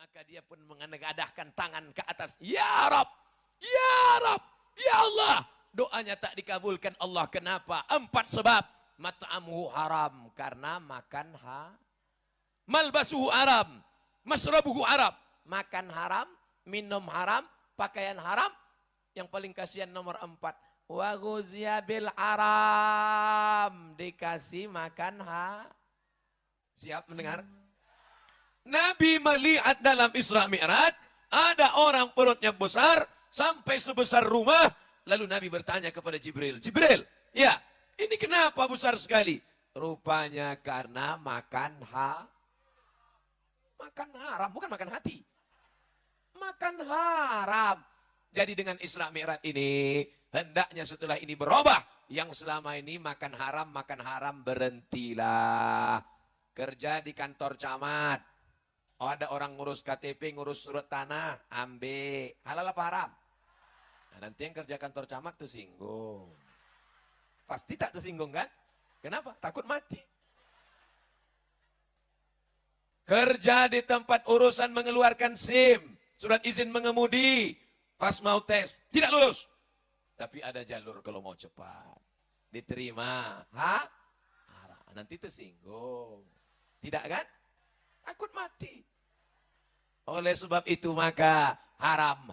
Maka dia pun mengadahkan tangan ke atas. Ya Rab, ya Rab, ya Allah. Doanya tak dikabulkan Allah. Kenapa? 4 sebab. Mat'amuhu haram, karena makan malbasuhu haram, masrabuhu haram, makan haram, minum haram, pakaian haram. Yang paling kasihan nomor 4. Wa ghuzya bil haram, dikasih makan Siap mendengar? Nabi melihat dalam Isra Mi'raj, ada orang perutnya besar, sampai sebesar rumah. Lalu Nabi bertanya kepada Jibril, Jibril, ya, ini kenapa besar sekali? Rupanya karena makan haram, bukan makan hati. Makan haram. Jadi dengan Isra Mi'raj ini, hendaknya setelah ini berubah. Yang selama ini makan haram, berhentilah. Kerja di kantor camat. Oh, ada orang ngurus KTP, ngurus surat tanah, ambil. Halal apa haram? Nah, nanti yang kerja kantor camat tersinggung. Pasti tak tersinggung kan? Kenapa? Takut mati. Kerja di tempat urusan mengeluarkan SIM, surat izin mengemudi, pas mau tes, tidak lulus. Tapi ada jalur kalau mau cepat. Diterima. Nanti tersinggung. Tidak kan? Takut mati. Oleh sebab itu maka haram.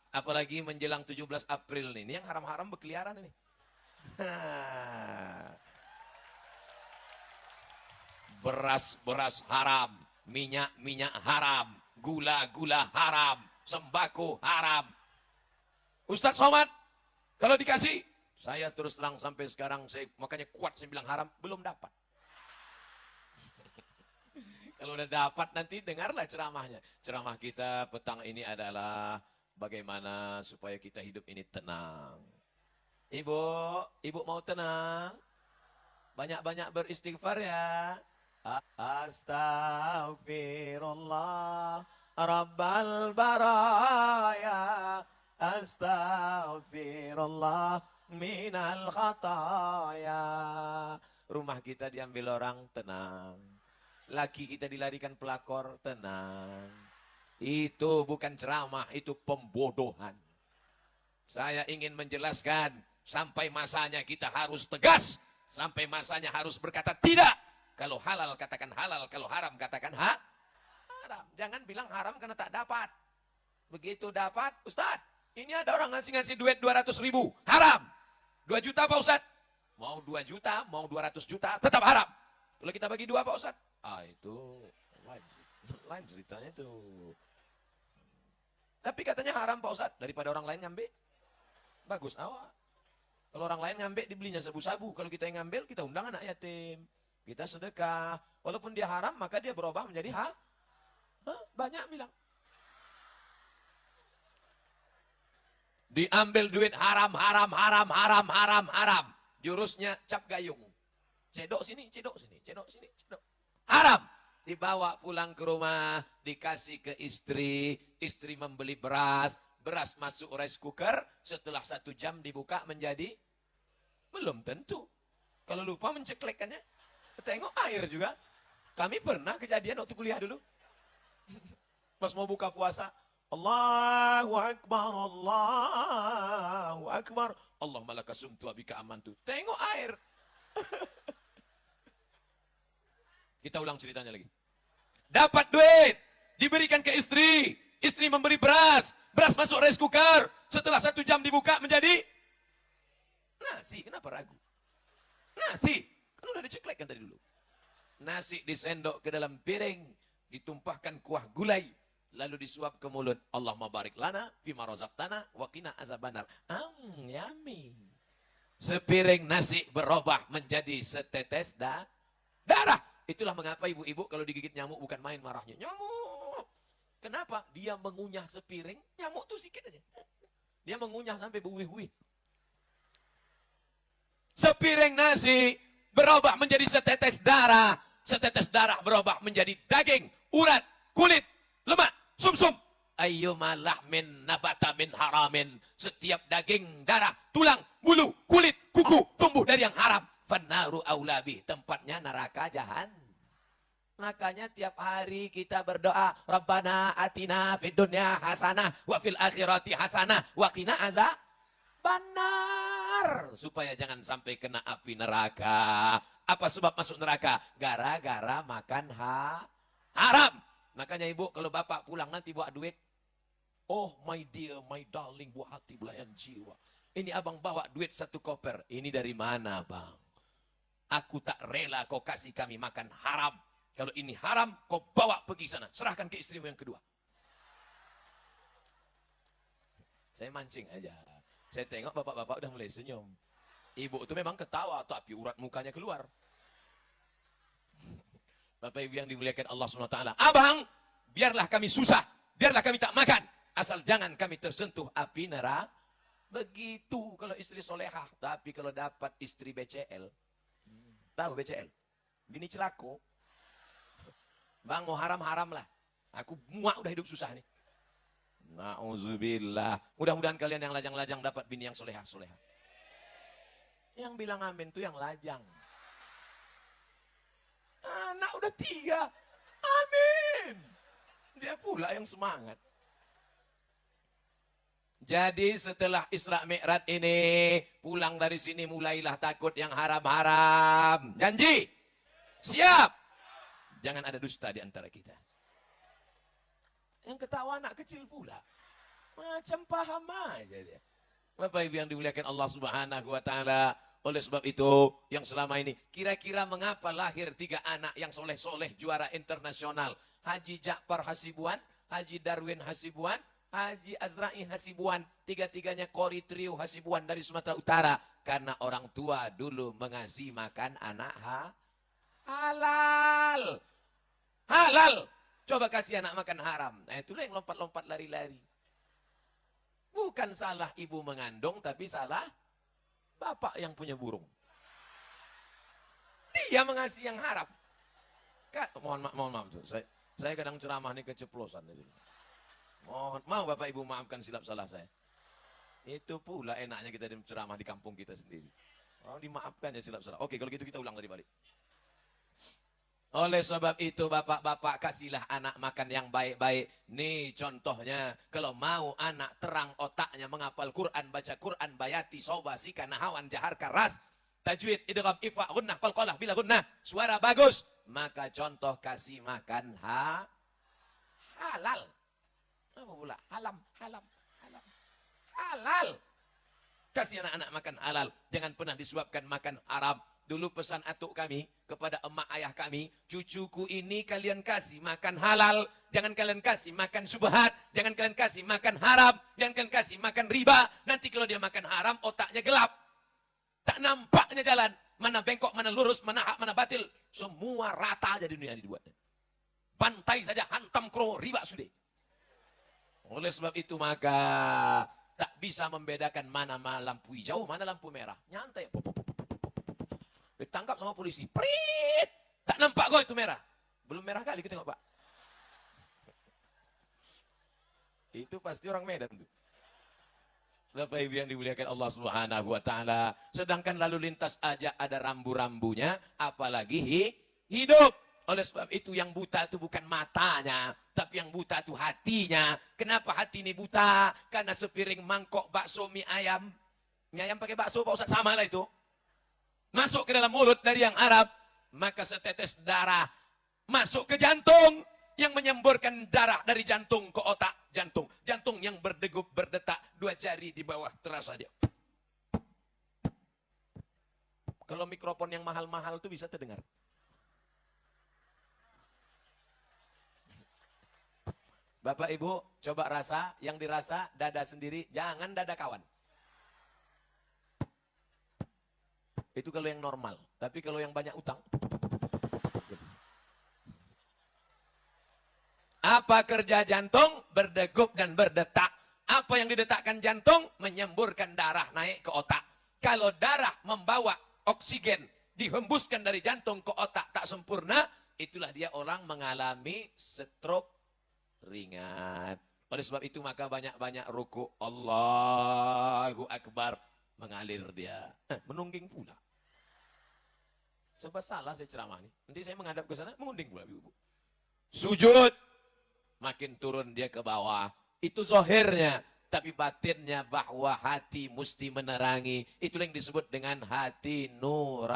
Apalagi menjelang 17 April ini. Yang haram-haram berkeliaran ini. Beras haram. Minyak haram. Gula haram. Sembako haram. Ustadz Somad, kalau dikasih, saya terus terang sampai sekarang, makanya kuat saya bilang haram, belum dapat. Kalau udah dapat nanti dengarlah ceramahnya. Ceramah kita petang ini adalah bagaimana supaya kita hidup ini tenang. Ibu mau tenang? Banyak-banyak beristighfar ya. Astaghfirullah Rabbal baraya. Astaghfirullah minal khataya. Rumah kita diambil orang, tenang. Laki kita dilarikan pelakor, tenang. Itu bukan ceramah, itu pembodohan. Saya ingin menjelaskan, sampai masanya kita harus tegas. Sampai masanya harus berkata tidak. Kalau halal katakan halal, kalau haram katakan haram. Jangan bilang haram karena tak dapat. Begitu dapat, Ustadz, ini ada orang ngasih duit 200.000, haram. 2 juta Pak Ustadz. Mau 2 juta, mau 200 juta, tetap haram. Kalau kita bagi 2 Pak Ustadz. Itu lain ceritanya itu. Tapi katanya haram Pak Ustadz, daripada orang lain ngambil. Bagus awak. Kalau orang lain ngambil dibelinya sabu-sabu. Kalau kita yang ngambil, kita undang anak yatim. Kita sedekah. Walaupun dia haram, maka dia berubah menjadi banyak bilang. Diambil duit haram. Jurusnya cap gayung. Cedok sini. Haram. Dibawa pulang ke rumah, dikasih ke istri. Istri membeli beras masuk rice cooker. Setelah 1 jam dibuka menjadi, belum tentu. Kalau lupa menceklekkannya, tengok air juga. Kami pernah kejadian waktu kuliah dulu. Pas mau buka puasa, Allahu Akbar, Allahu Akbar. Allahumma laka sumtu abika amantu. Tengok air. Kita ulang ceritanya lagi. Dapat duit, diberikan ke istri. Istri memberi beras masuk rice cooker. Setelah 1 jam dibuka menjadi nasi. Kenapa ragu? Nasi. Kan udah diceklekkan tadi dulu. Nasi disendok ke dalam piring. Ditumpahkan kuah gulai. Lalu disuap ke mulut. Allahumma barik lana fima razaqtana wa qina azabannar. Yummy. Sepiring nasi berubah menjadi setetes darah. Itulah mengapa ibu-ibu kalau digigit nyamuk bukan main marahnya. Nyamuk. Kenapa? Dia mengunyah sepiring, nyamuk tuh sedikit aja. Dia mengunyah sampai buih-buih. Sepiring nasi berubah menjadi setetes darah. Setetes darah berubah menjadi daging, urat, kulit, lemak, sumsum. Ayyuma lahmin nabata min haramin. Setiap daging, darah, tulang, bulu, kulit, kuku tumbuh dari yang haram. Fannaru aulabi, tempatnya neraka jahan. Makanya tiap hari kita berdoa, Rabbana atina fid dunya hasanah wa fil akhirati hasanah wa qina azabannar. Supaya jangan sampai kena api neraka. Apa sebab masuk neraka? Gara-gara makan haram. Makanya ibu kalau bapak pulang nanti bawa duit. Oh my dear, my darling, buah hati belayan jiwa. Ini abang bawa duit 1 koper. Ini dari mana bang? Aku tak rela kau kasih kami makan haram. Kalau ini haram, kau bawa pergi sana. Serahkan ke istrimu yang kedua. Saya mancing aja. Saya tengok bapak-bapak udah mulai senyum. Ibu itu memang ketawa, tapi urat mukanya keluar. Bapak ibu yang dimuliakan Allah SWT. Abang, biarlah kami susah. Biarlah kami tak makan. Asal jangan kami tersentuh api neraka. Begitu kalau istri solehah. Tapi kalau dapat istri BCL. Tahu BCL? Bini celako. Bang mau haram-haram lah. Aku muak udah hidup susah nih. Na'udzubillah. Mudah-mudahan kalian yang lajang-lajang dapat bini yang solehah-solehah. Yang bilang amin tuh yang lajang. Anak udah 3. Amin. Dia pula yang semangat. Jadi setelah Isra Mi'raj ini, pulang dari sini mulailah takut yang haram-haram. Janji? Siap? Jangan ada dusta di antara kita. Yang ketawa anak kecil pula. Macam paham aja dia. Bapak Ibu yang dimuliakan Allah Subhanahu wa taala. Oleh sebab itu, yang selama ini kira-kira mengapa lahir 3 anak yang soleh-soleh juara internasional? Haji Ja'far Hasibuan, Haji Darwin Hasibuan, Haji Azra'i Hasibuan, 3-tiganya Kori Trio Hasibuan dari Sumatera Utara. Karena orang tua dulu mengasih makan anak halal. Halal. Coba kasih anak makan haram. Nah itulah yang lompat-lompat lari-lari. Bukan salah ibu mengandung, tapi salah bapak yang punya burung. Dia mengasih yang haram. Mohon maaf. Saya kadang ceramah ini keceplosan. Mau bapak ibu maafkan silap salah saya. Itu pula enaknya kita ceramah di kampung kita sendiri. Oh, dimaafkan ya silap salah. Oke, kalau gitu kita ulang dari balik. Oleh sebab itu bapak-bapak kasihlah anak makan yang baik-baik. Nih contohnya, kalau mau anak terang otaknya menghafal Quran, baca Quran, bayati, sobasi, kanahawan, jahar, karas, tajwid, idgham, ifa, gunnah, qalqalah, bila gunnah, suara bagus. Maka contoh kasih makan halal. Apa pula? Halal. Kasih anak-anak makan halal. Jangan pernah disuapkan makan haram. Dulu pesan atuk kami kepada emak ayah kami, cucuku ini kalian kasih makan halal, jangan kalian kasih makan subhat, jangan kalian kasih makan haram, jangan kalian kasih makan riba. Nanti kalau dia makan haram, otaknya gelap. Tak nampaknya jalan, mana bengkok, mana lurus, mana hak, mana batil. Semua rata aja di dunia ini dibuatnya. Pantai saja, hantam kro, riba sudah. Oleh sebab itu maka tak bisa membedakan mana lampu hijau, mana lampu merah. Nyantai. Ditangkap sama polisi. Prit! Tak nampak kok itu merah. Belum merah kali kita tengok, Pak. Itu pasti orang Medan tuh. Bapak Ibu yang dimuliakan Allah Subhanahu wa taala. Sedangkan lalu lintas aja ada rambu-rambunya, apalagi hidup. Oleh sebab itu yang buta itu bukan matanya, tapi yang buta itu hatinya. Kenapa hati ini buta? Karena sepiring mangkok bakso mie ayam. Mie ayam pakai bakso, Pak Ustaz, sama lah itu. Masuk ke dalam mulut dari yang Arab, maka setetes darah masuk ke jantung yang menyemburkan darah dari jantung ke otak jantung. Jantung yang berdegup, berdetak, 2 jari di bawah terasa dia. Kalau mikrofon yang mahal-mahal itu bisa terdengar. Bapak Ibu, coba rasa, yang dirasa dada sendiri, jangan dada kawan. Itu kalau yang normal. Tapi kalau yang banyak utang. Apa kerja jantung? Berdegup dan berdetak. Apa yang didetakkan jantung? Menyemburkan darah naik ke otak. Kalau darah membawa oksigen, dihembuskan dari jantung ke otak tak sempurna, itulah dia orang mengalami stroke ringan. Oleh sebab itu maka banyak-banyak ruku. Allahu Akbar. Mengalir dia. Menungging pula. Sebab salah saya ceramah ini. Nanti saya menghadap ke sana, mengunding pula ibu. Sujud, makin turun dia ke bawah. Itu zahirnya. Tapi batinnya bahwa hati mesti menerangi. Itulah yang disebut dengan hati nur,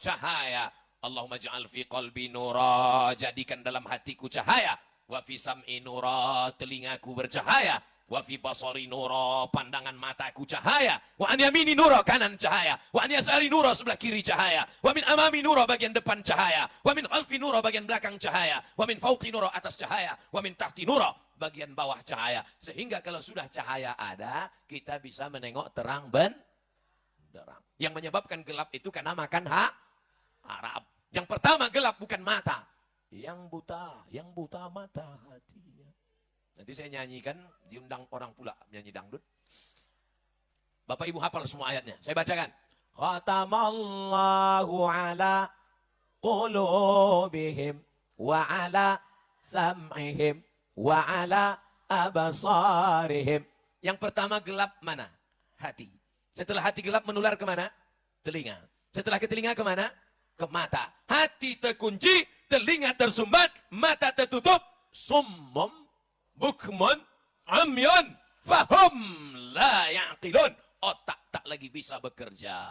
cahaya. Allahumma ja'al fi qalbi nura, jadikan dalam hatiku cahaya. Wa fi sam'i nura, telingaku bercahaya. Wa fi basari nura, pandangan mataku cahaya. Wa an yamini nura, kanan cahaya. Wa an yasari nura, sebelah kiri cahaya. Wa min amami nura, bagian depan cahaya. Wa min khalfi nura, bagian belakang cahaya. Wa min fauqi nura, atas cahaya. Wa min tahti nura, bagian bawah cahaya. Sehingga kalau sudah cahaya ada, kita bisa menengok terang benderang. Yang menyebabkan gelap itu karena makan haram. Yang pertama gelap bukan mata. Yang buta mata hatinya. Nanti saya nyanyikan, diundang orang pula menyanyi dangdut. Bapak Ibu hafal semua ayatnya. Saya bacakan. Khatamallahu ala qulubihim wa ala sam'ihim wa ala abasarihim. Yang pertama gelap mana? Hati. Setelah hati gelap menular kemana? Telinga. Setelah ke telinga kemana? Ke mata. Hati terkunci, telinga tersumbat, mata tertutup. Summum, bukmun, amyun, fahum, la ya'qilun. Otak tak lagi bisa bekerja.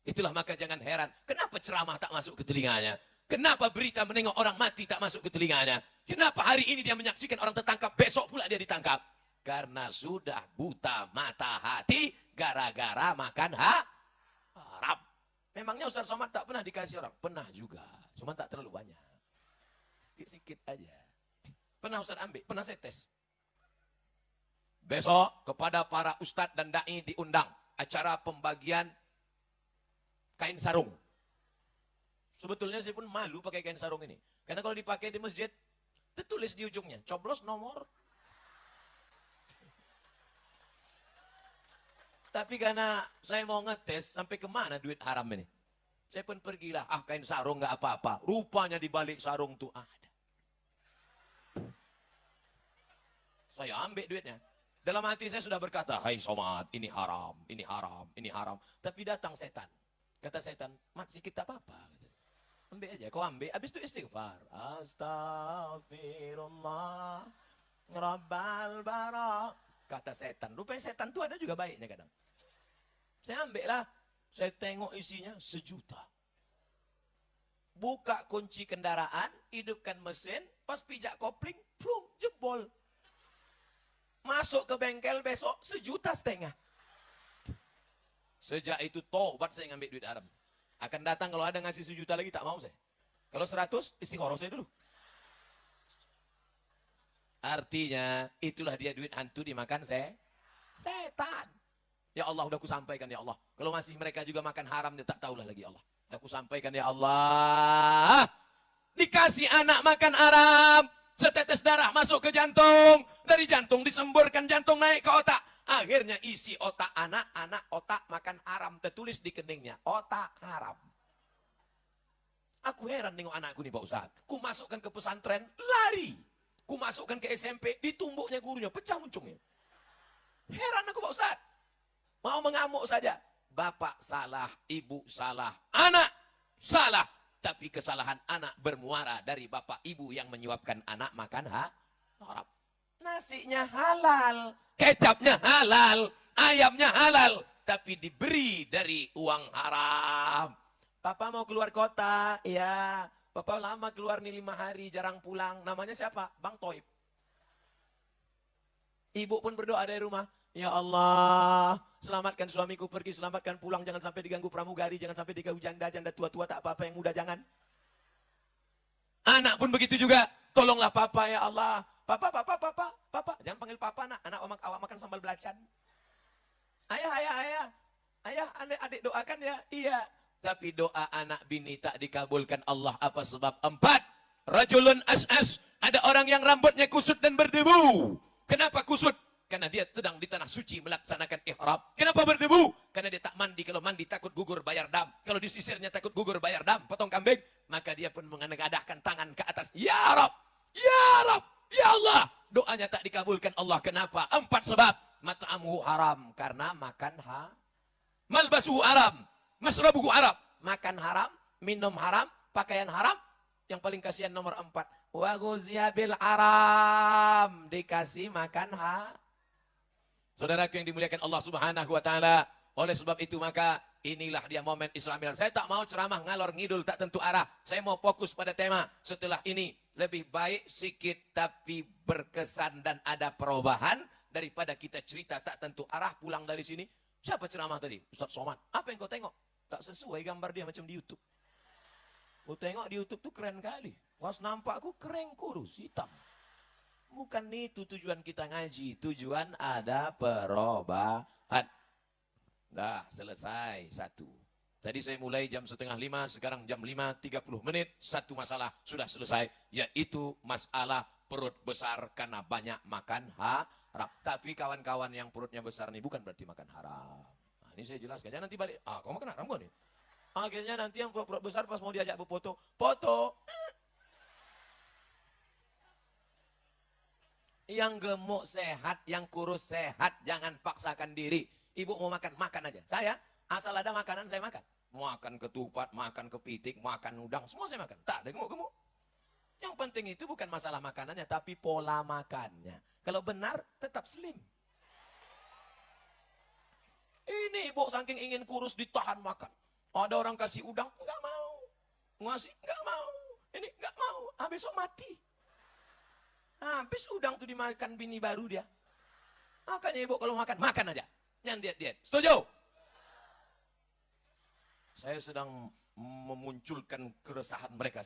Itulah maka jangan heran. Kenapa ceramah tak masuk ke telinganya? Kenapa berita menengok orang mati tak masuk ke telinganya? Kenapa hari ini dia menyaksikan orang tertangkap, besok pula dia ditangkap? Karena sudah buta mata hati, gara-gara makan haram. Memangnya Ustaz Somad tak pernah dikasih orang? Pernah juga. Cuma tak terlalu banyak. Sikit-sikit aja. Pernah Ustaz ambil? Pernah saya tes. Besok kepada para ustadz dan da'i diundang. Acara pembagian kain sarung. Sebetulnya saya pun malu pakai kain sarung ini. Karena kalau dipakai di masjid, tertulis di ujungnya. Coblos nomor. Tapi karena saya mau ngetes sampai kemana duit haram ini. Saya pun pergilah, kain sarung nggak apa-apa. Rupanya di balik sarung tuh ada. Saya ambil duitnya. Dalam hati saya sudah berkata, hai Somad, ini haram, ini haram, ini haram. Tapi datang setan. Kata setan, mat sikit tak apa-apa. Ambil aja, kau ambil. Habis itu istighfar. Astaghfirullah. Rabbal bara. Kata setan. Rupanya setan itu ada juga baiknya kadang. Saya ambil lah. Saya tengok isinya 1 juta. Buka kunci kendaraan, hidupkan mesin, pas pijak kopling, plung, jebol. Masuk ke bengkel besok 1,5 juta. Sejak itu tobat saya ngambil duit haram. Akan datang kalau ada ngasih 1 juta lagi tak mau saya. Kalau 100 istiqoroh saya dulu. Artinya itulah dia duit hantu dimakan setan. Ya Allah udah aku sampaikan ya Allah. Kalau masih mereka juga makan haram dia tak tahulah lagi Allah. Aku sampaikan ya Allah. Dikasih anak makan haram. Setetes darah masuk ke jantung. Dari jantung disemburkan, jantung naik ke otak. Akhirnya isi otak anak otak makan haram. Tertulis di keningnya, otak haram. Aku heran tengok anakku nih Pak Ustaz. Ku masukkan ke pesantren, lari. Ku masukkan ke SMP, ditumbuknya gurunya, pecah muncungnya. Heran aku Pak Ustaz. Mau mengamuk saja. Bapak salah, ibu salah, anak salah. Tapi kesalahan anak bermuara dari bapak ibu yang menyuapkan anak makan haram. Nasinya halal, kecapnya halal, ayamnya halal. Tapi diberi dari uang haram. Papa mau keluar kota, ya. Papa lama keluar nih 5 hari, jarang pulang. Namanya siapa? Bang Toib. Ibu pun berdoa dari rumah. Ya Allah, selamatkan suamiku pergi, selamatkan pulang. Jangan sampai diganggu pramugari, jangan sampai diganggu janda-janda tua-tua, tak apa-apa, yang muda jangan. Anak pun begitu juga. Tolonglah papa ya Allah. Papa. Jangan panggil papa nak. Anak awak makan sambal belacan. Ayah. Ayah, adik doakan ya. Iya. Tapi doa anak bini tak dikabulkan Allah. Apa sebab? 4. Rajulun as'as. Ada orang yang rambutnya kusut dan berdebu. Kenapa kusut? Karena dia sedang di tanah suci melaksanakan ihram. Kenapa berdebu? Karena dia tak mandi. Kalau mandi takut gugur bayar dam. Kalau disisirnya takut gugur bayar dam. Potong kambing. Maka dia pun mengadahkan tangan ke atas. Ya Rab! Ya Rab! Ya Allah! Doanya tak dikabulkan Allah. Kenapa? 4 sebab. Mat'amuhu haram. Karena makan malbasuhu haram. Masrabuhu haram. makan haram, minum haram, pakaian haram. Yang paling kasihan nomor 4. Wa ghuzziya bil haram, dikasih makan haram. Saudaraku yang dimuliakan Allah Subhanahu wa taala, oleh sebab itu maka inilah dia momen Islamilan. Saya tak mau ceramah ngalor ngidul tak tentu arah. Saya mau fokus pada tema. Setelah ini lebih baik sikit tapi berkesan dan ada perubahan daripada kita cerita tak tentu arah pulang dari sini. Siapa ceramah tadi? Ustaz Somad. Apa yang kau tengok? Tak sesuai gambar dia macam di YouTube. Kau tengok di YouTube tuh keren kali. Was nampakku keren kurus hitam. Bukan itu tujuan kita ngaji. Tujuan ada perubahan. Dah selesai satu. Tadi saya mulai jam 4:30, sekarang jam 5:30 menit. Satu masalah sudah selesai, yaitu masalah perut besar karena banyak makan haram. Tapi kawan-kawan yang perutnya besar ini bukan berarti makan haram. Nah, ini saya jelaskan. Jangan nanti balik, kau makan haram nih. Akhirnya nanti yang perut besar pas mau diajak berfoto, foto. Yang gemuk sehat, yang kurus sehat, jangan paksakan diri. Ibu mau makan, makan aja. Saya, asal ada makanan saya makan. Makan ketupat, makan kepiting, makan udang, semua saya makan. Tak ada gemuk-gemuk. Yang penting itu bukan masalah makanannya, tapi pola makannya. Kalau benar, tetap slim. Ini ibu saking ingin kurus ditahan makan. Ada orang kasih udang, enggak mau. Ngasih, enggak mau. Ini enggak mau. Besok mati. Habis udang tuh dimakan bini baru dia. Makanya ibu kalau makan, makan aja. Jangan diet-diet. Setuju? Saya sedang memunculkan keresahan mereka.